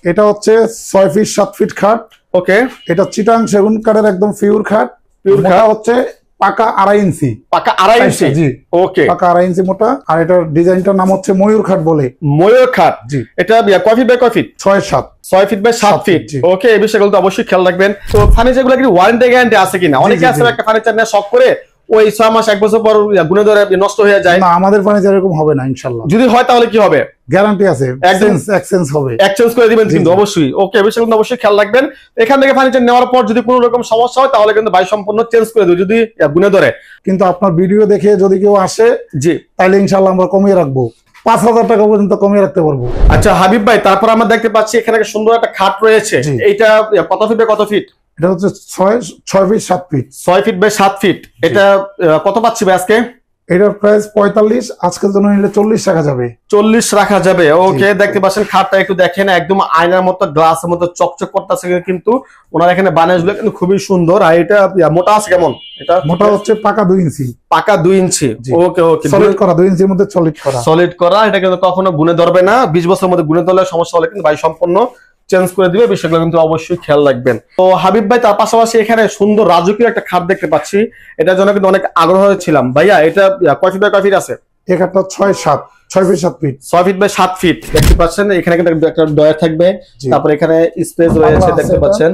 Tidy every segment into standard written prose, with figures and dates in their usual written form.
এটা হচ্ছে 6 feet 7 fit খাট। ওকে, এটা চিটাং সেগুন কাঠের একদম পিওর খাট। পিওর খাট হচ্ছে পাকা 2.5 ইঞ্চি। পাকা 2.5 ইঞ্চি? জি, ওকে, পাকা 2.5 ইঞ্চি মোটা। আর এটার ডিজাইনটার নাম হচ্ছে ময়ূর খাট বলে। ময়ূর খাট। জি। এটা কয় ফিট বাই কয় feet? 6 feet by 7 feet. Okay, এই বিষয়গুলো তো অবশ্যই খেয়াল রাখবেন। তো ফার্নিচারগুলো কি ওয়ারেন্টি গ্যারান্টি আছে কিনা? অনেকে আছে একটা ফার্নিচার নিয়ে শখ করে ওই 6 মাস 1 বছর পর গুণে ধরে নষ্ট হয়ে যায়। না, আমাদের ফার্নিচার এরকম হবে না ইনশাআল্লাহ। যদি হয় তাহলে কি হবে? গ্যারান্টি আছে, এক্সচেঞ্জ হবে, এক্সচেঞ্জ করে দিবেন কিন্তু অবশ্যই। ওকে, এই বিষয়গুলো অবশ্যই খেয়াল রাখবেন। এখান থেকে ফার্নিচার নেওয়ার পর যদি কোনো রকম সমস্যা হয় তাহলে কিন্তু ভাই সম্পূর্ণ চেঞ্জ করে দেবে যদি গুণে ধরে। কিন্তু আপনার ভিডিও দেখে যদি কেউ আসে, জি, তাহলে ইনশাআল্লাহ আমরা কমিয়ে রাখবো, 5,000 টাকা পর্যন্ত কমিয়ে রাখতে পারবো। আচ্ছা হাবিব ভাই, তারপর আমরা দেখতে পাচ্ছি এখানে একটা সুন্দর একটা খাট রয়েছে। এইটা কত ফিট বাই কত ফিট? এটা হচ্ছে 6 feet 7 feet. 6 feet by 7 feet. এটা কত পাচ্ছি ভাই আজকে? এটার প্রাইস 45, আজকের জন্য নিলে 40 রাখা যাবে। 40 রাখা যাবে। ওকে, দেখতে পাচ্ছেন খাটটা একটু দেখেন, একদম আয়নার মতো গ্লাসের মতো চকচক করতেছে কিন্তু ওনার এখানে বানাসগুলো কিন্তু খুবই সুন্দর। আর এটা মোটা আছে কেমন? এটা মোটা হচ্ছে পাকা 2 ইঞ্চি। পাকা 2 ইঞ্চি। ওকে ওকে, সলিড করা 2 ইঞ্চির মধ্যে সলিড করা। এটা কিন্তু কখনো গুণে ধরবে না। 20 বছরের মধ্যে গুণে ধরলে সমস্যা হলে কিন্তু ভাই সম্পূর্ণ চেঞ্জ করে দিবে। বিষয়গুলো কিন্তু অবশ্যই খেয়াল রাখবেন। তো হাবিব ভাই, তার পাশাপাশি এখানে সুন্দর রাজকীয় একটা খাট দেখতে পাচ্ছি। এটার জন্য কিন্তু অনেক আগ্রহ ছিলাম। ভাইয়া এটা কয় ফিট বাই কয় ফিট আছে? এই খাটটা 6 feet 7 feet. 6 feet by 7 feet দেখতে পাচ্ছেন। এখানে কিন্তু একটা ডয়ার থাকবে, তারপর এখানে স্পেস রয়েছে দেখতে পাচ্ছেন।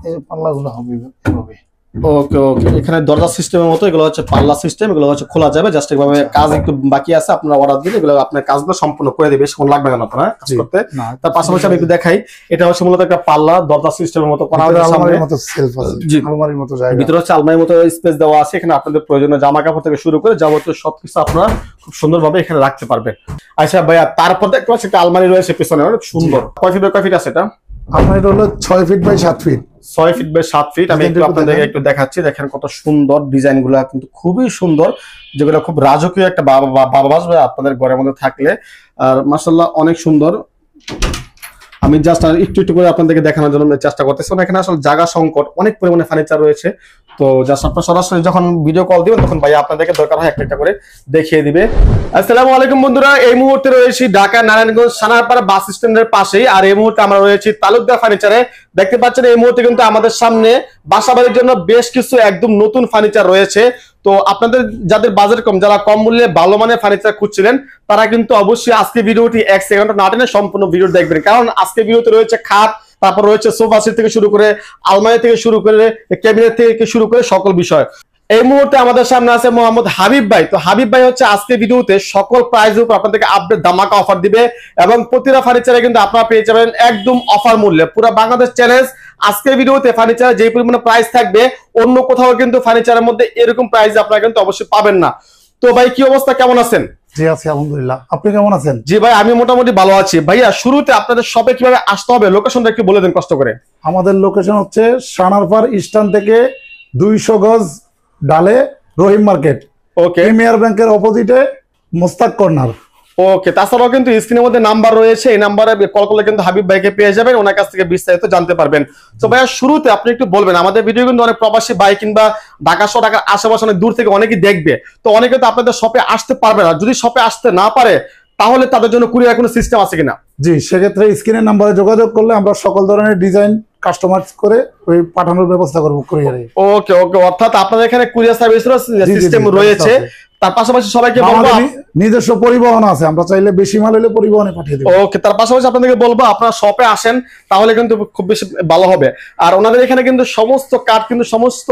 এই পাল্লাগুলো হবে এভাবে। ওকে ওকে, এখানে দরজা সিস্টেমের মতো, এগুলো হচ্ছে পাল্লা সিস্টেম, এগুলো হচ্ছে খোলা যাবে। জাস্ট এইভাবে কাজ একটু বাকি আছে, আপনারা অর্ডার দিলে এগুলো আপনার কাজগুলো সম্পূর্ণ করে দিবে। বেশিক্ষণ লাগবে না আপনারা কাজ করতে। তার পাশাপাশি আমি একটু দেখাই, এটা হচ্ছে মূলত একটা পাল্লা দরজা সিস্টেমের মতো করা হয়েছে। আলমারির মতো সেলফ আছে, আলমারির মতো জায়গা, ভিতরে হচ্ছে আলমারির মতো স্পেস দেওয়া আছে। এখানে আপনাদের প্রয়োজনীয় জামা কাপড় থেকে শুরু করে যাবতীয় সবকিছু আপনারা খুব সুন্দরভাবে এখানে রাখতে পারবেন। আচ্ছা ভাইয়া, তারপর দেখতে পাচ্ছি একটা আলমারি রয়েছে পিছনে, অনেক সুন্দর। কয় ফিট বাই কয় ফিট আছে এটা? আলমারিটা হলো 6 feet by 7 feet. 6 feet by 7 feet. আমি একটু আপনাদেরকে একটু দেখাচ্ছি, দেখেন কত সুন্দর ডিজাইন গুলা, কিন্তু খুবই সুন্দর, যেগুলো খুব রাজকীয় একটা বাবা বাসবে আপনাদের ঘরের মধ্যে থাকলে। আর মাশাআল্লাহ অনেক সুন্দর। আমি জাস্ট একটু একটু করে আপনাদেরকে দেখানোর জন্য চেষ্টা করতেছি। এখানে আসলে জায়গা সংকট, অনেক পরিমাণে ফার্নিচার রয়েছে। তো জাস্ট আপনারা সরাসরি যখন ভিডিও কল দিবেন তখন ভাই আপনাদেরকে দরকার হয় একটা একটা করে দেখিয়ে দিবে। আসসালামু আলাইকুম বন্ধুরা, এই মুহূর্তে রয়েছি ঢাকা নারায়ণগঞ্জ সানারপাড়া বাস স্ট্যান্ডের পাশেই। আর এই মুহূর্তে আমরা রয়েছি তালুকদার ফার্নিচারে। দেখতে পাচ্ছেন এই মুহূর্তে কিন্তু আমাদের সামনে বাসাবাড়ির জন্য বেশ কিছু একদম নতুন ফার্নিচার রয়েছে। তো আপনাদের যাদের বাজেট কম, যারা কম মূল্যে ভালো মানের ফার্নিচার খুঁজছিলেন, তারা কিন্তু অবশ্যই আজকে ভিডিওটি 1 সেকেন্ড না টেনে সম্পূর্ণ ভিডিও দেখবেন। কারণ আজকে ভিডিওতে রয়েছে খাট, তারপর রয়েছে সোফা সেট থেকে শুরু করে আলমারি থেকে শুরু করে ক্যাবিনেট থেকে শুরু করে সকল বিষয়। এই মুহূর্তে আমাদের সামনে আছে মোহাম্মদ হাবিব ভাই। তো হাবিব ভাই হচ্ছে আজকে ভিডিওতে সকল প্রাইজের উপর আপনাদেরকে আপডেট ধামাকা অফার দিবে এবং প্রতিটা ফার্নিচারে কিন্তু আপনারা পেয়ে যাবেন একদম অফার মূল্যে। পুরো বাংলাদেশ চ্যালেঞ্জ। আজকের ভিডিওতে ফার্নিচারের যে পরিমাণে প্রাইস থাকবে, অন্য কোথাও কিন্তু ফার্নিচারের মধ্যে এরকম প্রাইস আপনারা কিন্তু অবশ্যই পাবেন না। তো ভাই কি অবস্থা, কেমন আছেন? জি আছি আলহামদুলিল্লাহ, আপনি কেমন আছেন? জি ভাই, আমি মোটামুটি ভালো আছি। ভাইয়া শুরুতে আপনাদের শপে কিভাবে আসতে হবে, লোকেশনটা একটু বলে দেন কষ্ট করে। আমাদের লোকেশন হচ্ছে সানারপাড় স্ট্যান্ড থেকে 200 গজ ডালে রহিম মার্কেট। ওকে, প্রিমিয়ার ব্যাংকের অপোজিটে মোস্তাক কর্নার। ওকে, তাছাড়াও কিন্তু স্ক্রিনের মধ্যে নাম্বার রয়েছে, এই নাম্বারে কল করলে কিন্তু হাবিব ভাইকে পেয়ে যাবেন, ওনার কাছ থেকে বিস্তারিত জানতে পারবেন। তো ভাইয়া শুরুতে আপনি একটু বলবেন, আমাদের ভিডিও কিন্তু অনেক প্রবাসী ভাই কিংবা ঢাকা সহ ঢাকার আশেপাশে অনেক দূর থেকে অনেকেই দেখবে। তো অনেকে তো আপনাদের শপে আসতে পারবে না, যদি শপে আসতে না পারে তাহলে তাদের জন্য কুরিয়ার কোনো সিস্টেম আছে কিনা? জি, সেক্ষেত্রে স্ক্রিনের নাম্বারে যোগাযোগ করলে আমরা সকল ধরনের ডিজাইন কাস্টমাইজ করে ওই পাঠানোর ব্যবস্থা করব কুরিয়ারে। ওকে ওকে, অর্থাৎ আপনাদের এখানে কুরিয়ার সার্ভিসের সিস্টেম রয়েছে। তার পাশাপাশি সবাইকে বলবো নিজস্ব পরিবহন আছে, আমরা চাইলে বেশি মাল হলে পরিবহনে পাঠিয়ে দেব। ওকে, তার পাশাপাশি আপনাদেরকে বলবো আপনারা শপে আসেন, তাহলে কিন্তু খুব বেশি ভালো হবে। আর ওনাদের এখানে কিন্তু সমস্ত কাঠ কিন্তু সমস্ত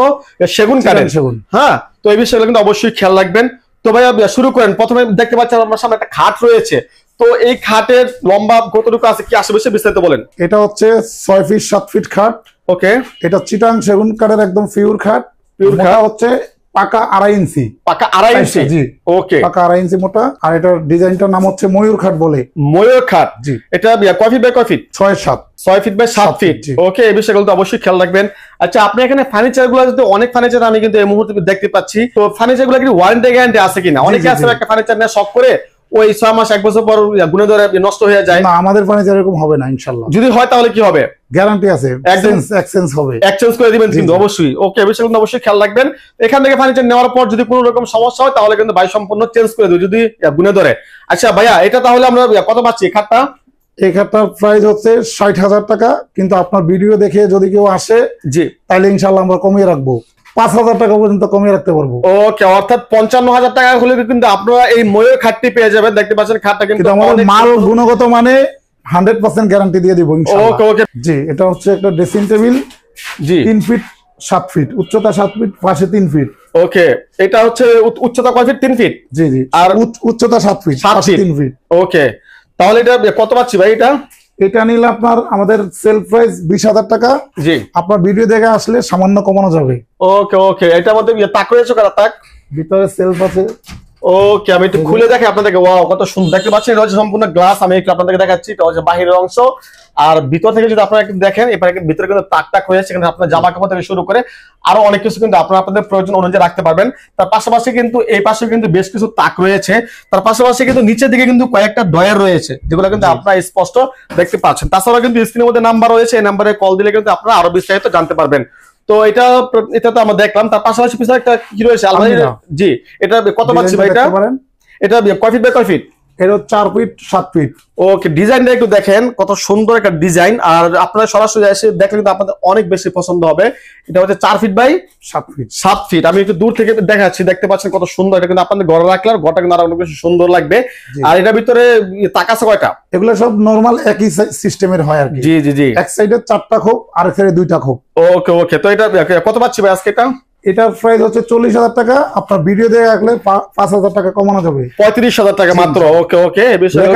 সেগুন কাঠের। হ্যাঁ, তো এই বিষয়গুলো কিন্তু অবশ্যই খেয়াল রাখবেন। তো ভাইয়া শুরু করেন। প্রথমে দেখতে পাচ্ছেন আমার সামনে একটা খাট রয়েছে। তো এই খাটের লম্বা কতটুকু আছে, কি আশেপাশে বিস্তারিত বলেন। এটা হচ্ছে 6 ফিট 7 ফিট খাট। ওকে, এটা চিটাং সেগুন কাঠের একদম পিওর খাট। পিওর খাট হচ্ছে পাকা 2.5 ইঞ্চি। পাকা 2.5 ইঞ্চি? জি, ওকে, পাকা 2.5 ইঞ্চি মোটা। আর এটার ডিজাইনটার নাম হচ্ছে ময়ূর খাট বলে। ময়ূর খাট। জি, এটা কয় ফিট বাই কয় feet? 6 feet by 7 feet. Okay, এই বিষয়গুলো তো অবশ্যই খেয়াল রাখবেন। আচ্ছা, আপনি এখানে ফার্নিচার গুলো যদি অনেক ফার্নিচার আমি কিন্তু এই মুহূর্তে দেখতে পাচ্ছি, তো ফার্নিচার গুলো কি ওয়ারেন্টি গ্যারান্টি আছে কিনা? অনেকে আছে একটা ফার্নিচার নিয়ে শখ করে ওই 6 মাস 1 বছর পর গুণে ধরে নষ্ট হয়ে যায়। না, আমাদের ফার্নিচার এরকম হবে না ইনশাআল্লাহ। যদি হয় তাহলে কি হবে? গ্যারান্টি আছে, এক্সচেঞ্জ হবে, এক্সচেঞ্জ করে দিবেন কিন্তু অবশ্যই। ওকে, বিষয়গুলো অবশ্যই খেয়াল রাখবেন। এখান থেকে ফার্নিচার নেওয়ার পর যদি কোনো রকম সমস্যা হয় তাহলে কিন্তু ভাই সম্পূর্ণ চেঞ্জ করে দেবে যদি গুণে ধরে। আচ্ছা ভাইয়া, এটা তাহলে আমরা কত পাচ্ছি খাটটা? এই খাটটার প্রাইস হচ্ছে 60,000 টাকা, কিন্তু আপনার ভিডিও দেখে যদি কেউ আসে জি তাহলে ইনশাল্লাহ আমরা কমিয়ে রাখবো, 5,000 টাকা পর্যন্ত কমিয়ে রাখতে পারবো। ওকে, অর্থাৎ 55,000 টাকা হলে কিন্তু আপনারা এই ময়ূর খাটটি পেয়ে যাবেন। দেখতে পাচ্ছেন খাটটা কিন্তু আমাদের মাল গুণগত মানে 100% গ্যারান্টি দিয়ে দিব ইনশাআল্লাহ। ওকে ওকে জি, এটা হচ্ছে একটা ড্রেসিং টেবিল, জি 3 ফিট 7 ফিট উচ্চতা, 7 ফিট পাশে 3 ফিট। ওকে, এটা হচ্ছে উচ্চতা কয় ফিট? 3 ফিট। জি জি, আর উচ্চতা 7 ফিট 7 পাশে ফিট। 3 ফিট। ওকে, তাহলে এটা কত পাচ্ছি ভাই? এটা নিলে আপনার আমাদের সেল প্রাইস 20,000 টাকা। জি, আপনার ভিডিও দেখে আসলে সামান্য কমানো যাবে। ওকে ওকে, এটার মধ্যে তাক রয়েছে কারা তাক? ভিতরে সেলফ আছে। ওকে, আমি একটু খুলে দেখি আপনাদেরকে। ওয়াও, কত সুন্দর দেখতে পাচ্ছেন। এটা হচ্ছে সম্পূর্ণ গ্লাস। আমি একটু আপনাদেরকে দেখাচ্ছি। এটা হচ্ছে বাহিরের অংশ, আর ভিতর থেকে যদি আপনারা একটু দেখেন, এবারে ভিতরে কিন্তু তাক টাক হয়েছে। সেখানে আপনার জামা কাপড় থেকে শুরু করে আরো অনেক কিছু কিন্তু আপনারা আপনাদের প্রয়োজন অনুযায়ী রাখতে পারবেন। তার পাশাপাশি কিন্তু এই পাশে কিন্তু বেশ কিছু তাক রয়েছে। তার পাশাপাশি কিন্তু নিচের দিকে কিন্তু কয়েকটা ডয়ার রয়েছে, যেগুলো কিন্তু আপনারা স্পষ্ট দেখতে পাচ্ছেন। তাছাড়া কিন্তু স্ক্রিনের মধ্যে নাম্বার রয়েছে, এই নাম্বারে কল দিলে কিন্তু আপনারা আরো বিস্তারিত জানতে পারবেন। তো এটা তো আমরা দেখলাম। তার পাশাপাশি পিছনে একটা কি রয়েছে? আলমারি। জি, এটা কত পাচ্ছি ভাই? এটা কয় ফিট বাই কয় ফিট? এটা 4 ফিট 7 ফিট। ওকে, ডিজাইনটা একটু দেখেন, কত সুন্দর একটা ডিজাইন। আর আপনারা সরাসরি এসে দেখলে কিন্তু আপনাদের অনেক বেশি পছন্দ হবে। এটা হচ্ছে 4 ফিট বাই 7 ফিট। 7 ফিট। আমি একটু দূর থেকে দেখাচ্ছি, দেখতে পাচ্ছেন কত সুন্দর। এটা কিন্তু আপনাদের ঘরে রাখলে ঘরটা কিন্তু আরো অনেক বেশি সুন্দর লাগবে। আর এটার ভিতরে তাক আছে কয়টা? এগুলো সব নরমাল একই সিস্টেমের হয় আর কি। জি জি জি, এক সাইডে 4টা খোপ, আরেক সাইডে 2টা খোপ। ওকে ওকে, তো এটা কত পাচ্ছি ভাই আজকে? এটার প্রাইস হচ্ছে 40,000 টাকা। আপনার ভিডিও দেখে রাখলে 5,000 টাকা কমানো যাবে। 35,000 টাকা মাত্র। ওকে ওকে, এই বিষয়ে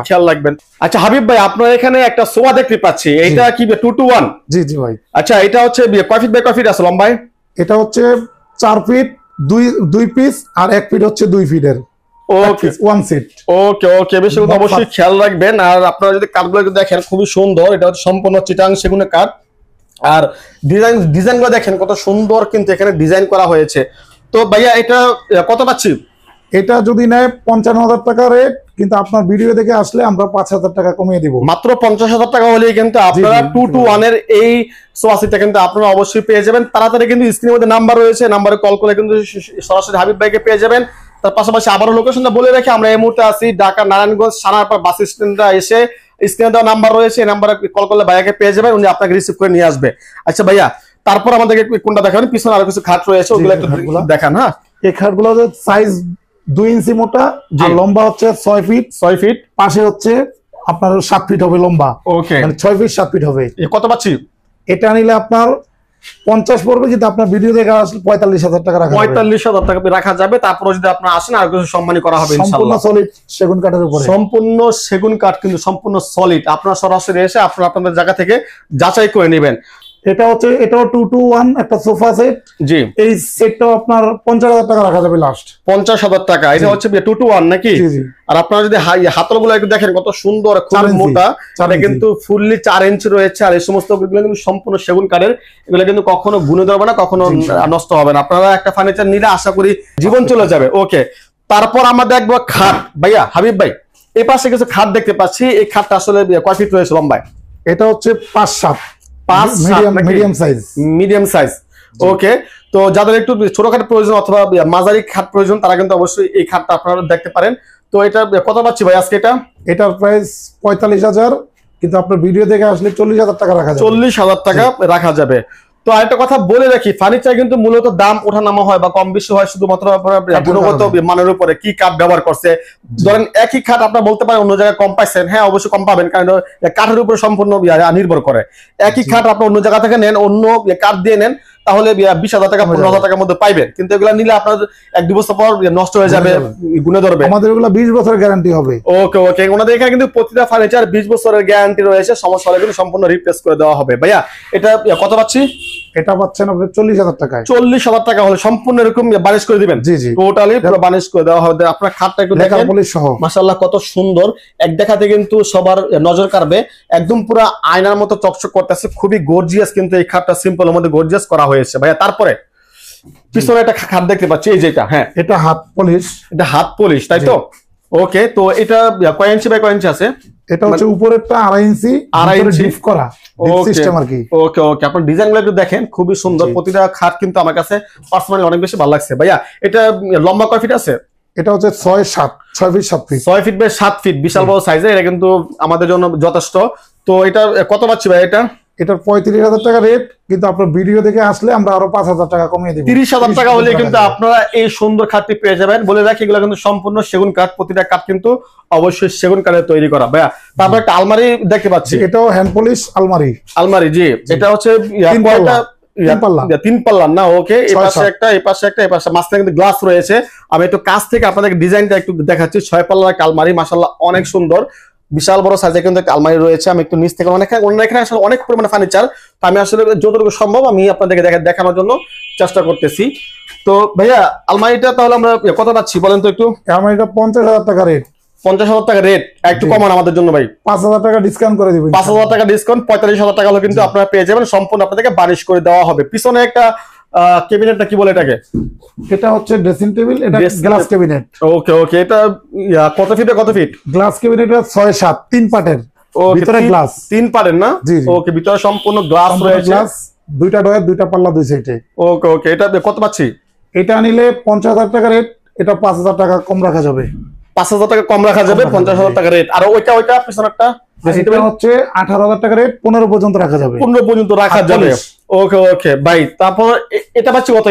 খেয়াল রাখবেন। আচ্ছা হাবিব ভাই, আপনার এখানে একটা সোফা দেখতে পাচ্ছি, এটা কি 2 to 1? জি জি ভাই। আচ্ছা, এটা হচ্ছে কয় ফিট বাই কয় ফিট আছে লম্বায়? এটা হচ্ছে 4 ফিট 2 পিস, আর 1 ফিট হচ্ছে 2 ফিটের। ওকে 1 সিট। ওকে ওকে, বিষয়গুলো অবশ্যই খেয়াল রাখবেন। আর আপনারা যদি কাঠগুলো দেখেন, খুবই সুন্দর। এটা হচ্ছে সম্পূর্ণ চিটাং সেগুনের কাঠ। আর ডিজাইনগুলো দেখেন কত সুন্দর, কিন্তু এখানে ডিজাইন করা হয়েছে। তো ভাইয়া এটা কত পাচ্ছি? এটা যদি নেয় 55,000 টাকা রেট, কিন্তু আপনার ভিডিও দেখে আসলে আমরা 5,000 টাকা কমিয়ে দিব। মাত্র 50,000 টাকা হলেই কিন্তু আপনারা 2 to 1 এর এই সোফাসেটটা কিন্তু আপনারা অবশ্যই পেয়ে যাবেন। তাড়াতাড়ি কিন্তু স্ক্রিনের মধ্যে নাম্বার রয়েছে, নাম্বারে কল করে কিন্তু সরাসরি হাবিব ভাইকে পেয়ে যাবেন। তার পাশাপাশি আবারও লোকেশনটা বলে রাখি, আমরা এই মুহূর্তে আছি ঢাকা নারায়ণগঞ্জ সানারপাড় বাস স্ট্যান্ডে। এসে স্ক্রিনে দেওয়া নাম্বার রয়েছে, এই নাম্বারে কল করলে ভাইয়াকে পেয়ে যাবেন, উনি আপনাকে রিসিভ করে নিয়ে আসবে। আচ্ছা ভাইয়া, তারপর আমাদেরকে কোনটা দেখাবেন? পিছনে আরো কিছু খাট রয়েছে, ওগুলো একটু দেখান। হ্যাঁ, এই খাটগুলো সাইজ 2 ইঞ্চি মোটা, আর লম্বা হচ্ছে 6 ফিট 6 ফিট, পাশে হচ্ছে আপনার 7 ফিট হবে লম্বা। ওকে, মানে 6 ফিট 7 ফিট হবে। কত পাচ্ছি? এটা নিলে আপনার 50 পড়বে, কিন্তু আপনার ভিডিও দেখে আসলে 45,000 টাকা রাখা যাবে। 45,000 টাকা রাখা যাবে। তারপর যদি আপনারা আসেন আর কিছু সম্মানী করা হবে সম্পূর্ণ সলিড সেগুন কাঠের উপরে। সম্পূর্ণ সেগুন কাঠ, কিন্তু সম্পূর্ণ সলিড। আপনারা সরাসরি এসে আপনারা আপনাদের জায়গা থেকে যাচাই করে নেবেন। এটা হচ্ছে, এটাও 2 to 1 একটা সোফা সেট। জি, এই সেটটাও আপনার 50,000 টাকা রাখা যাবে লাস্ট। 50,000 টাকা। এটা হচ্ছে 2 to 1 নাকি? আর আপনারা যদি হাতলগুলো একটু দেখেন, কত সুন্দর, খুব মোটা। এটা কিন্তু ফুললি 4 ইঞ্চি রয়েছে। আর এই সমস্ত কিন্তু সম্পূর্ণ সেগুন কাঠের। এগুলো কিন্তু কখনো গুনে ধরবে না, কখনো নষ্ট হবে না। আপনারা একটা ফার্নিচার নিলে আশা করি জীবন চলে যাবে। ওকে, তারপর আমরা দেখবো খাট। ভাইয়া হাবিব ভাই, এই পাশে কিছু খাট দেখতে পাচ্ছি। এই খাটটা আসলে কয় ফিট রয়েছে লম্বায়? এটা হচ্ছে 5-7 মিডিয়াম সাইজ। ওকে, তো যাদের একটু ছোটখাটো প্রয়োজন অথবা মাঝারি খাট প্রয়োজন, তারা কিন্তু অবশ্যই এই খাটটা আপনারা দেখতে পারেন। তো এটা কত পাচ্ছি ভাই আজকে? এটার প্রাইস 45,000, কিন্তু আপনার ভিডিও দেখে আসলে 40,000 টাকা রাখা যাবে। 40,000 টাকা রাখা যাবে। তো আরেকটা কথা বলে রাখি, ফার্নিচার কিন্তু মূলত দাম ওঠানামা হয় বা কম বেশি হয় শুধুমাত্র গুণগত মানের উপরে, কি কাঠ ব্যবহার করছে। ধরেন একই খাট আপনারা বলতে পারেন অন্য জায়গায় কম পাইছেন, হ্যাঁ অবশ্যই কম পাবেন, কারণ কাঠের উপরে সম্পূর্ণ নির্ভর করে। একই খাট আপনি অন্য জায়গা থেকে নেন, অন্য কাঠ দিয়ে নেন, তাহলে 20,000 টাকা 15,000 টাকার মধ্যে পাইবেন। কিন্তু এগুলো নিলে আপনার 1-2 বছর পর নষ্ট হয়ে যাবে, গুনে ধরবে। আমাদের এগুলো 20 বছরের গ্যারান্টি হবে। ওকে ওকে, ওনাদের এখানে কিন্তু প্রতিটা ফার্নিচার 20 বছরের গ্যারান্টি রয়েছে। সমস্যা হলে কিন্তু সম্পূর্ণ রিপ্লেস করে দেওয়া হবে। ভাইয়া এটা কত পাচ্ছি? এটা পাচ্ছেন আপনি 40,000 টাকায়। 40,000 টাকা হলে সম্পূর্ণ এরকম বানিশ করে দিবেন? জি জি, টোটালি পুরো বানিশ করে দেওয়া হবে। আপনার খাটটা একটু দেখেন, মাশাআল্লাহ কত সুন্দর। এক দেখাতে কিন্তু সবার নজর কাড়বে। একদম পুরো আয়নার মতো চকচক করতেছে, খুবই গর্জিয়াস। কিন্তু এই খাটটা সিম্পলের মধ্যে গর্জিয়াস করা হয়েছে। ভাইয়া তারপরে পিছনে একটা খাট দেখতে পাচ্ছি, এই যেটা, হ্যাঁ এটা হাত পলিশ। এটা হাত পলিশ, তাই তো? ওকে, তো এটা কয় ইঞ্চি বাই কয় ইঞ্চি আছে? এটা হচ্ছে উপরেরটা 2.5 ইঞ্চি ডিপ করা সিস্টেম আর কি। ওকে ওকে, আপনার ডিজাইনগুলো একটু দেখেন, খুবই সুন্দর। প্রতিটা খাট কিন্তু আমার কাছে পার্সোনালি অনেক বেশি ভালো লাগছে। ভাইয়া এটা লম্বা কয় ফিট আছে? এটা হচ্ছে 6 feet 7 feet 6 feet by 7 feet, বিশাল বড় সাইজে, এটা কিন্তু আমাদের জন্য যথেষ্ট। তো এটা কত পাচ্ছি ভাই? এটার 35,000 টাকা রেট, কিন্তু আপনার ভিডিও দেখে আসলে আমরা আরো 5,000 টাকা কমিয়ে দিব। 30,000 টাকা হলে কিন্তু আপনারা এই সুন্দর খাটটি পেয়ে যাবেন। বলে রাখি এগুলো কিন্তু সম্পূর্ণ সেগুন কাঠ, প্রতিটা কাঠ কিন্তু অবশ্যই সেগুন কাঠের তৈরি করা। ভাইয়া তারপর একটা আলমারি দেখতে পাচ্ছি, এটাও হ্যান্ড পলিশ আলমারি। জি, এটা হচ্ছে 3 পাল্লা না? ওকে, এই পাশে একটা, এই পাশে একটা, এই পাশে মাঝখানে কিন্তু গ্লাস রয়েছে। আমি একটু কাছ থেকে আপনাদের ডিজাইনটা একটু দেখাচ্ছি। 6 পাল্লার একটা আলমারি, মাশাআল্লাহ অনেক সুন্দর, বিশাল বড় সাইজে কিন্তু একটা আলমারি রয়েছে। আমি একটু নিচ থেকে এখানে আসলে অনেক পরিমাণে ফার্নিচার, তো আমি আসলে যতটুকু সম্ভব আমি আপনাদেরকে দেখানোর জন্য চেষ্টা করতেছি। তো ভাইয়া আলমারিটা তাহলে আমরা কত পাচ্ছি বলেন তো একটু? আলমারিটা 50,000 টাকা রেট। 50,000 টাকা রেট, একটু কমান আমাদের জন্য ভাই। 5,000 টাকা ডিসকাউন্ট করে দিব। 5,000 টাকা ডিসকাউন্ট, 45,000 টাকা হলে কিন্তু আপনারা পেয়ে যাবেন, সম্পূর্ণ আপনাদেরকে বানিশ করে দেওয়া হবে। পিছনে একটা ক্যাবিনেটটা কি বলে এটাকে? এটা হচ্ছে ড্রেসিং টেবিল, এটা গ্লাস ক্যাবিনেট। ওকে ওকে, এটা কত ফিটে কত ফিট? গ্লাস ক্যাবিনেট 6-7 3 পার্টের, ভিতরে গ্লাস 3 পারেন না? ওকে, ভিতরে সম্পূর্ণ গ্লাস রয়েছে, গ্লাস, দুইটা ডয়ার, দুইটা পাল্লা, দুই সাইডে। ওকে ওকে, এটা কত পাচ্ছি? এটা নিলে 50,000 টাকা রেট, এটা 5,000 টাকা কম রাখা যাবে। 5,000 টাকা কম রাখা যাবে, 50,000 টাকা রেট। আর ওইটা পিছনেরটা এটা হচ্ছে 18,000 টাকা রেট, 15 পর্যন্ত রাখা যাবে। 15 পর্যন্ত রাখা যাবে। ওকে ওকে ভাই, তারপর এটা পাচ্ছি কত?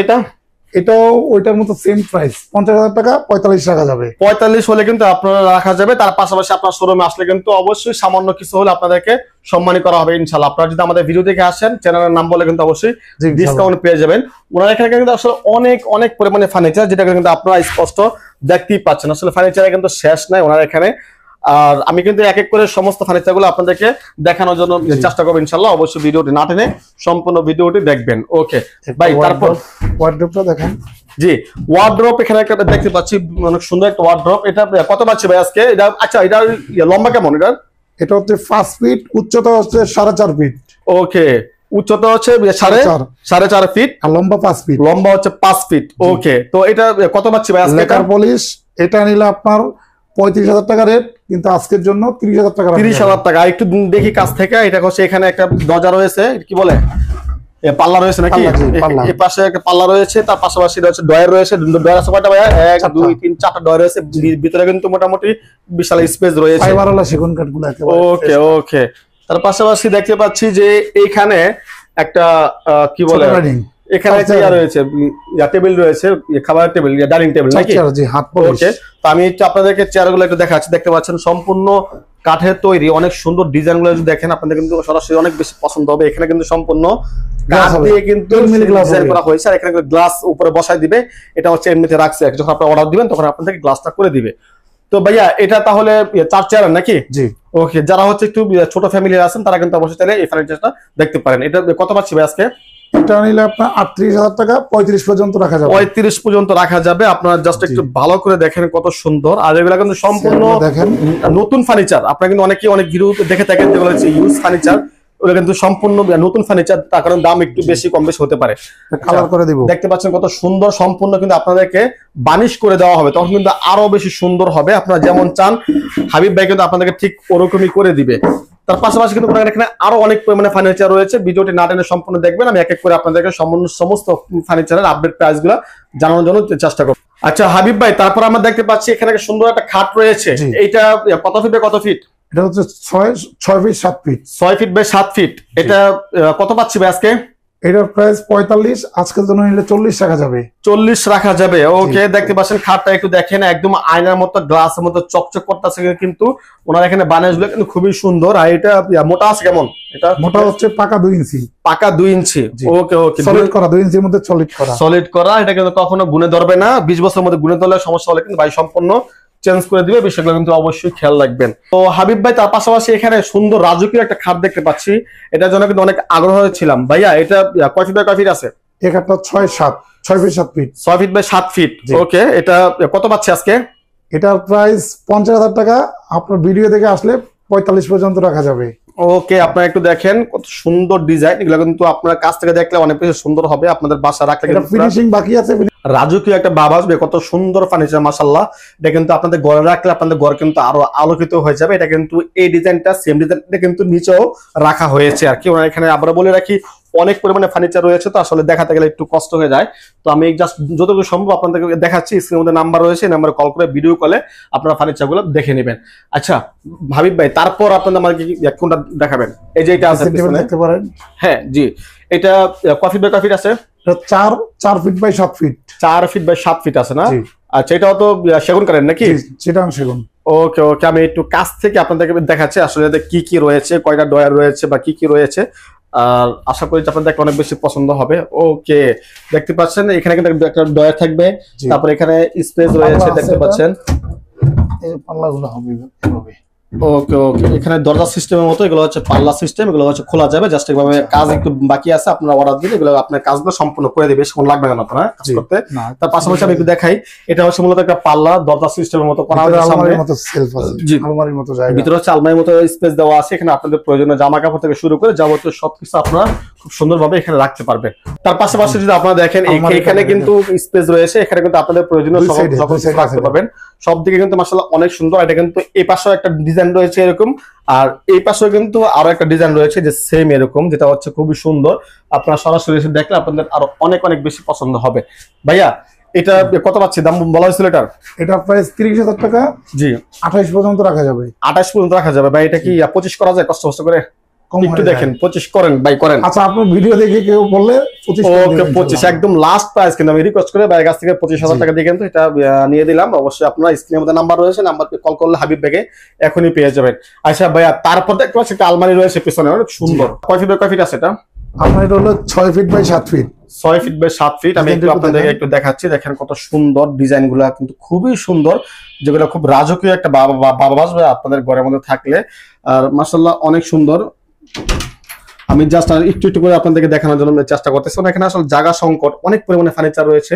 এটাও ওইটার মতো সেম প্রাইস, 50,000 টাকা, 45 রাখা যাবে। 45 হলে কিন্তু আপনারা রাখা যাবে। তার পাশাপাশি আপনার শোরুমে আসলে কিন্তু অবশ্যই সামান্য কিছু হলে আপনাদেরকে সম্মানিত করা হবে ইনশাআল্লাহ। আপনারা যদি আমাদের ভিডিও দেখে আসেন, চ্যানেলের নাম বলে কিন্তু অবশ্যই ডিসকাউন্ট পেয়ে যাবেন। ওনারা এখানে কিন্তু আসলে অনেক পরিমাণে ফার্নিচার, যেটা কিন্তু আপনারা স্পষ্ট দেখতেই পাচ্ছেন। আসলে ফার্নিচারে কিন্তু শেষ নাই ওনারা এখানে। আর আমি কিন্তু এক এক করে সমস্ত ফার্নিচার গুলো আপনাদেরকে দেখানোর জন্য চেষ্টা করবো ইনশাআল্লাহ। অবশ্যই ভিডিওটি না টেনে সম্পূর্ণ ভিডিওটি দেখবেন। ওকে ভাই, তারপর ওয়ার্ড্রপটা দেখেন। জি, ওয়ার্ড্রপ এখানে একটা দেখতে পাচ্ছি, অনেক সুন্দর একটা ওয়ার্ড্রপ। এটা কত পাচ্ছি ভাই আজকে? এটা আচ্ছা, এটা লম্বা কেমন? এটা হচ্ছে 5 ফিট, উচ্চতা হচ্ছে 4.5 ফিট। ওকে, উচ্চতা হচ্ছে 4.5 ফিট, আর লম্বা 5 ফিট। লম্বা হচ্ছে 5 ফিট। ওকে, তো এটা কত পাচ্ছি ভাই আজকে? লেকার পলিশ, এটা নিলে আপনার 35,000 টাকা রেট, কিন্তু আজকের জন্য 30,000 টাকা। 30,000 টাকা। একটু দেখি কাছ থেকে। এটা হচ্ছে এখানে একটা দরজা রয়েছে, কি বলে, পাল্লা রয়েছে নাকি? এই পাশে একটা পাল্লা রয়েছে, তার পাশাপাশি রয়েছে ডয়ার রয়েছে। ডয়ার আছে কয়টা ভাইয়া? 1 2 3 4টা ডয়ার রয়েছে। ভিতরে কিন্তু মোটামুটি বিশাল স্পেস রয়েছে। ফাইবারওয়ালা সেগুন কাঠগুলো একেবারে। ওকে ওকে, তার পাশাপাশি দেখতে পাচ্ছি যে এইখানে একটা কি বলে, এখানে একটা রয়েছে, টেবিল রয়েছে, খাবারের টেবিল, ডাইনিং টেবিল নাকি? জি, হাত পলিশ। ওকে, তো আমি একটু আপনাদেরকে চেয়ারগুলো একটু দেখাচ্ছি। দেখতে পাচ্ছেন সম্পূর্ণ কাঠের তৈরি, অনেক সুন্দর ডিজাইন গুলো যদি দেখেন আপনাদের কিন্তু সরাসরি অনেক বেশি পছন্দ হবে। এখানে কিন্তু সম্পূর্ণ কাঠ দিয়ে কিন্তু ডিজাইন করা হয়েছে, আর এখানে গ্লাস উপরে বসাই দিবে। এটা হচ্ছে এমনিতে রাখছে, যখন আপনি অর্ডার দিবেন তখন আপনাদেরকে গ্লাসটা করে দিবে। তো ভাইয়া এটা তাহলে 4 চেয়ার নাকি? জি। ওকে, যারা হচ্ছে একটু ছোট ফ্যামিলি আছেন তারা কিন্তু অবশ্যই চাইলে এই ফার্নিচারটা দেখতে পারেন। এটা কত পাচ্ছি ভাই আজকে? এটা নিলে আপনার 38,000 টাকা, 35 পর্যন্ত রাখা যাবে। 35 পর্যন্ত রাখা যাবে। আপনারা জাস্ট একটু ভালো করে দেখেন কত সুন্দর। আর এগুলা কিন্তু সম্পূর্ণ দেখেন নতুন ফার্নিচার। আপনারা কিন্তু অনেক ভিডিও দেখে থাকেন যেগুলো হচ্ছে ইউজ ফার্নিচার, ওগুলো কিন্তু সম্পূর্ণ নতুন ফার্নিচার, তার কারণে দাম একটু বেশি কম বেশি হতে পারে। কালার করে দিব। দেখতে পাচ্ছেন কত সুন্দর, সম্পূর্ণ কিন্তু আপনাদেরকে বানিশ করে দেওয়া হবে, তখন কিন্তু আরো বেশি সুন্দর হবে। আপনারা যেমন চান হাবিব ভাই কিন্তু আপনাদেরকে ঠিক ওরকমই করে দিবে। তার পাশাপাশি কিন্তু এখানে আরো অনেক পরিমাণে ফার্নিচার রয়েছে। ভিডিওটি না টেনে সম্পূর্ণ দেখবেন। আমি এক এক করে আপনাদেরকে সমস্ত ফার্নিচারের আপডেট প্রাইস গুলো জানানোর জন্য চেষ্টা করব। আচ্ছা হাবিব ভাই, তারপর আমরা দেখতে পাচ্ছি এখানে সুন্দর একটা খাট রয়েছে। এইটা কত ফিট বাই কত ফিট? এটা হচ্ছে 6 feet 7 feet. 6 feet by 7 feet. এটা কত পাচ্ছি ভাই আজকে? এটার প্রাইস 45, আজকের জন্য নিলে 40 রাখা যাবে। 40 রাখা যাবে। ওকে, দেখতে পাচ্ছেন খাটটা একটু দেখেন, একদম আয়নার মতো, গ্লাসের মতো চকচক করতেছে কিন্তু ওনার এখানে বানাসগুলো কিন্তু খুবই সুন্দর। আর এটা মোটা আছে কেমন? এটা মোটা হচ্ছে পাকা 2 ইঞ্চি। পাকা 2 ইঞ্চি। ওকে ওকে, সলিড করা 2 ইঞ্চির মধ্যে সলিড করা। এটা কিন্তু কখনো গুনে ধরবে না। 20 বছরের মধ্যে গুনে ধরলে সমস্যা হলে কিন্তু ভাই সম্পূর্ণ চেঞ্জ করে দিবে। বিষয়গুলো কিন্তু অবশ্যই খেয়াল রাখবেন। তো হাবিব ভাই, তার পাশাপাশি এখানে সুন্দর রাজকীয় একটা খাট দেখতে পাচ্ছি। এটার জন্য কিন্তু অনেক আগ্রহ ছিলাম। ভাইয়া এটা কয় ফিট বাই কয় ফিট আছে? এই খাটটা 6 feet 7 feet. 6 feet by 7 feet. Okay, এটা কত পাচ্ছি আজকে? এটার প্রাইস 50,000 টাকা। আপনার ভিডিও দেখে আসলে 45 পর্যন্ত রাখা যাবে। ওকে, আপনারা একটু দেখেন কত সুন্দর ডিজাইন। এগুলো কিন্তু আপনার কাছ থেকে দেখলে অনেক বেশি সুন্দর হবে। আপনাদের বাসা রাখলে এটা ফিনিশিং বাকি আছে। রাজকীয় একটা ভাব আসবে। কত সুন্দর ফার্নিচার মাশাআল্লাহ। এটা কিন্তু আপনাদের ঘরে রাখলে আপনাদের ঘর কিন্তু আরো আলোকিত হয়ে যাবে। এটা কিন্তু এই ডিজাইনটা সেম ডিজাইনটা কিন্তু নিচেও রাখা হয়েছে আর কি। ওনার এখানে আবার বলে রাখি অনেক পরিমাণে ফার্নিচার রয়েছে, তো আসলে দেখাতে গেলে একটু কষ্ট হয়ে যায়। তো আমি জাস্ট যতটুকু সম্ভব আপনাদেরকে দেখাচ্ছি। স্ক্রিনের মধ্যে নাম্বার রয়েছে, এই নাম্বারে কল করে ভিডিও কলে আপনারা ফার্নিচার গুলো দেখে নেবেন। আচ্ছা হাবিব ভাই, তারপর আপনাদের আমাকে কোনটা দেখাবেন? এই যে এটা আছে দেখতে পারেন। হ্যাঁ জি, এটা কয় ফিট বাই কয় ফিট আছে? 4 feet by 7 feet. 4 feet by 7 feet আছে না? আচ্ছা, এটাও তো সেগুন কাঠের নাকি? চিটাং সেগুন। ওকে ওকে, আমি একটু কাছ থেকে আপনাদেরকে দেখাচ্ছি আসলে কি কি রয়েছে, কয়টা ডয়ার রয়েছে বা কি কি রয়েছে, আর আশা করি আপনাদের অনেক বেশি পছন্দ হবে। ওকে, দেখতে পাচ্ছেন এখানে কিন্তু একটা ডয়ার থাকবে, তারপর এখানে স্পেস রয়েছে দেখতে পাচ্ছেন। এই পাল্লাগুলো হবে এভাবে। ওকে ওকে, এখানে দরজা সিস্টেমের মতো, এগুলো হচ্ছে পাল্লা সিস্টেম, এগুলো হচ্ছে খোলা যাবে। জাস্ট এইভাবে কাজ একটু বাকি আছে, আপনারা অর্ডার দিলে এগুলো আপনার কাজগুলো সম্পূর্ণ করে দেবে, বেশি লাগবে না আপনারা কাজ করতে। তার পাশাপাশি আমি একটু দেখাই, এটা হচ্ছে মূলত একটা পাল্লা দরজা সিস্টেমের মতো করা হয়েছে, আলমারির মতো সেলফ আছে, আলমারির মতো জায়গা, ভিতরে হচ্ছে আলমারির মতো স্পেস দেওয়া আছে। এখানে আপনাদের প্রয়োজনীয় জামা কাপড় থেকে শুরু করে যাবতীয় সবকিছু আপনারা খুব সুন্দরভাবে এখানে রাখতে পারবেন। তার পাশাপাশি যদি আপনারা দেখেন এখানে কিন্তু স্পেস রয়েছে, এখানে কিন্তু আপনাদের প্রয়োজনীয় সব রাখতে পারবেন। সব দিকে কিন্তু মাশাআল্লাহ অনেক সুন্দর। এটা কিন্তু এই পাশেও একটা ডিজাইন রয়েছে এরকম, আর এই পাশেও কিন্তু আরো একটা ডিজাইন রয়েছে যে সেম এরকম, যেটা হচ্ছে খুবই সুন্দর। আপনারা সরাসরি এসে দেখলে আপনাদের আরো অনেক অনেক বেশি পছন্দ হবে। ভাইয়া এটা কত পাচ্ছি দাম বলা হয়েছিল এটার? এটা প্রাইস 30,000 টাকা। জি, 28 পর্যন্ত রাখা যাবে। 28 পর্যন্ত রাখা যাবে ভাই। এটা কি 25 করা যায় কষ্ট করে? একটু দেখেন 25 করেন ভাই, করেন। আচ্ছা, আপনার ভিডিও দেখে কেউ বললে 25। ওকে 25 একদম লাস্ট প্রাইস, কিন্তু আমি রিকোয়েস্ট করে ভাইয়ের কাছ থেকে 25,000 টাকা দিয়ে কিন্তু এটা নিয়ে দিলাম। অবশ্যই আপনারা স্ক্রিনের মধ্যে নাম্বার রয়েছে, নাম্বারকে কল করলে হাবিব ভাইকে এখনই পেয়ে যাবেন। আচ্ছা ভাইয়া, তারপর দেখতে পাচ্ছি একটা আলমারি রয়েছে পিছনে, অনেক সুন্দর। কয় ফিট বাই কয় ফিট আছে এটা? আপনার এটা হলো 6 feet by 7 feet. 6 feet by 7 feet. আমি একটু আপনাদেরকে একটু দেখাচ্ছি, দেখেন কত সুন্দর ডিজাইন গুলা, কিন্তু খুবই সুন্দর, যেগুলো খুব রাজকীয় একটা বাবা বাসবে আপনাদের ঘরের মধ্যে থাকলে। আর মাশাআল্লাহ অনেক সুন্দর। আমি জাস্ট একটু একটু করে আপনাদেরকে দেখানোর জন্য চেষ্টা করতেছি। এখানে আসলে জায়গা সংকট, অনেক পরিমাণে ফার্নিচার রয়েছে।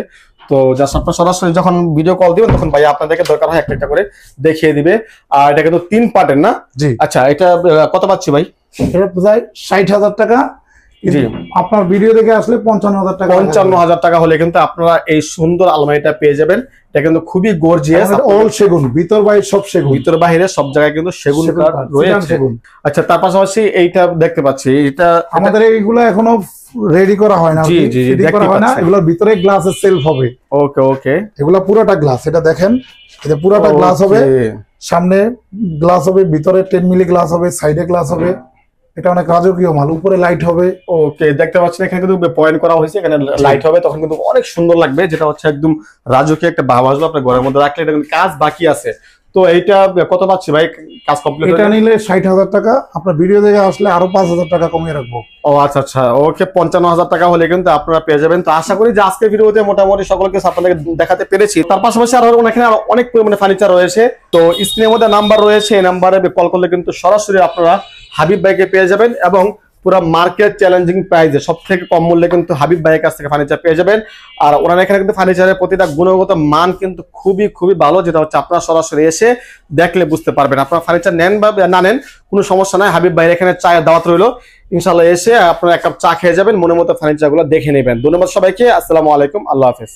তো জাস্ট আপনারা সরাসরি যখন ভিডিও কল দিবেন তখন ভাই আপনাদেরকে দরকার হয় একটা একটা করে দেখিয়ে দিবে। আর এটা কিন্তু 3 পার্টের না? জি। আচ্ছা, এটা কত পাচ্ছি ভাই? এটা প্রায় 60,000 টাকা। জি, আপনার ভিডিও দেখে আসলে 55,000 টাকা। 55,000 টাকা হলে কিন্তু আপনারা এই সুন্দর আলমারিটা পেয়ে যাবেন। এটা কিন্তু খুবই গর্জিয়াস, অল সেগুন, ভিতর বাইরে সব সেগুন, ভিতর বাইরে সব জায়গায় কিন্তু সেগুন কাঠ রয়েছে। আচ্ছা, তার পাশাপাশি এইটা দেখতে পাচ্ছি, এটা আমাদের এইগুলো এখনো রেডি করা হয় না। জি জি জি, দেখতে হয় না। এগুলোর ভিতরে গ্লাসের সেলফ হবে। ওকে ওকে, এগুলা পুরোটা গ্লাস। এটা দেখেন, এটা পুরোটা গ্লাস হবে। সামনে গ্লাস হবে, ভিতরে 10 মিলি গ্লাস হবে, সাইডে গ্লাস হবে। এটা অনেক রাজকীয় মাল। উপরে লাইট হবে। ওকে, দেখতে পাচ্ছেন এখানে কিন্তু পয়েন্ট করা হয়েছে, এখানে লাইট হবে, তখন কিন্তু অনেক সুন্দর লাগবে। যেটা হচ্ছে একদম রাজকীয় একটা ভাব আসবে আপনার ঘরের মধ্যে রাখলে। এটা কিন্তু কাজ বাকি আছে। তো এইটা কত পাচ্ছি ভাই কাজ কমপ্লিট? এটা নিলে 60,000 টাকা। আপনার ভিডিও দেখে আসলে আরো 5,000 টাকা কমিয়ে রাখবো। ও আচ্ছা আচ্ছা, ওকে 55,000 টাকা হলে কিন্তু আপনারা পেয়ে যাবেন। তো আশা করি যে আজকের ভিডিওতে মোটামুটি সকলকে আপনাদেরকে দেখাতে পেরেছি। তার পাশাপাশি আরো এখানে আরো অনেক পরিমাণে ফার্নিচার রয়েছে। তো স্ক্রিনের মধ্যে নাম্বার রয়েছে, এই নাম্বারে কল করলে কিন্তু সরাসরি আপনারা হাবিব ভাইকে পেয়ে যাবেন, এবং পুরো মার্কেট চ্যালেঞ্জিং প্রাইসে সব থেকে কম মূল্যে কিন্তু হাবিব ভাইয়ের কাছ থেকে ফার্নিচার পেয়ে যাবেন। আর ওনার এখানে কিন্তু ফার্নিচারের প্রতিটা গুণগত মান কিন্তু খুবই খুবই ভালো, যেটা হচ্ছে আপনারা সরাসরি এসে দেখলে বুঝতে পারবেন। আপনারা ফার্নিচার নেন বা না নেন কোনো সমস্যা নাই, হাবিব ভাইয়ের এখানে চায়ের দাওয়াত রইলো। ইনশাল্লাহ এসে আপনারা এক কাপ চা খেয়ে যাবেন, মনের মতো ফার্নিচার গুলো দেখে নেবেন। ধন্যবাদ সবাইকে। আসসালামু আলাইকুম, আল্লাহ হাফেজ।